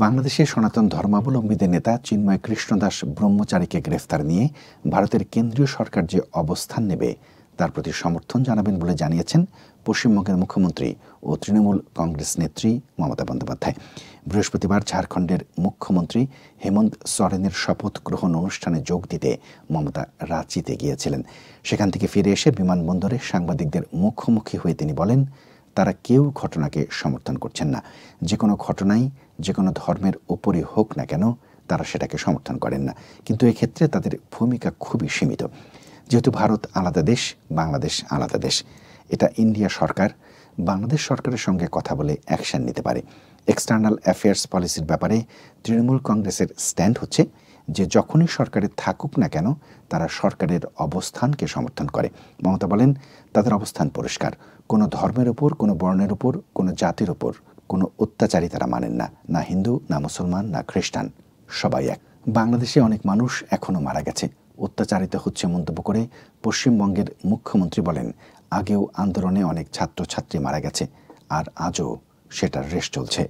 বাংলাদেশের সনাতন ধর্মাবলম্বীদের নেতা চিন্ময় কৃষ্ণদাস ব্রহ্মচারীকে গ্রেফতার নিয়ে ভারতের কেন্দ্রীয় সরকার যে অবস্থান নেবে তার প্রতি সমর্থন জানাবেন বলে জানিয়েছেন পশ্চিমবঙ্গের মুখ্যমন্ত্রী ও তৃণমূল কংগ্রেস নেত্রী মমতা বন্দ্যোপাধ্যায়। বৃহস্পতিবার ঝাড়খণ্ডের মুখ্যমন্ত্রী হেমন্ত সোরেনের শপথ গ্রহণ অনুষ্ঠানে যোগ দিতে মমতা রাঁচিতে গিয়েছিলেন। সেখান থেকে ফিরে এসে বিমানবন্দরে সাংবাদিকদের মুখোমুখি হয়ে তিনি বলেন, তারা কেউ ঘটনাকে সমর্থন করছেন না। যে কোনো ঘটনাই যে কোনো ধর্মের উপরই হোক না কেন তারা সেটাকে সমর্থন করেন না, কিন্তু এক্ষেত্রে তাদের ভূমিকা খুবই সীমিত। যেহেতু ভারত আলাদা দেশ, বাংলাদেশ আলাদা দেশ, এটা ইন্ডিয়া সরকার বাংলাদেশ সরকারের সঙ্গে কথা বলে অ্যাকশন নিতে পারে। এক্সটার্নাল অ্যাফেয়ার্স পলিসির ব্যাপারে তৃণমূল কংগ্রেসের স্ট্যান্ড হচ্ছে যে যখনই সরকারে থাকুক না কেন তারা সরকারের অবস্থানকে সমর্থন করে। মমতা বলেন, তাদের অবস্থান পরিষ্কার, কোনো ধর্মের ওপর, কোনো বর্ণের ওপর, কোনো জাতির ওপর কোনো অত্যাচারী তারা মানেন না, না হিন্দু, না মুসলমান, না খ্রিস্টান, সবাই এক। বাংলাদেশে অনেক মানুষ এখনও মারা গেছে, অত্যাচারিত হচ্ছে মন্তব্য করে পশ্চিমবঙ্গের মুখ্যমন্ত্রী বলেন, আগেও আন্দোলনে অনেক ছাত্রছাত্রী মারা গেছে আর আজও সেটার রেশ চলছে।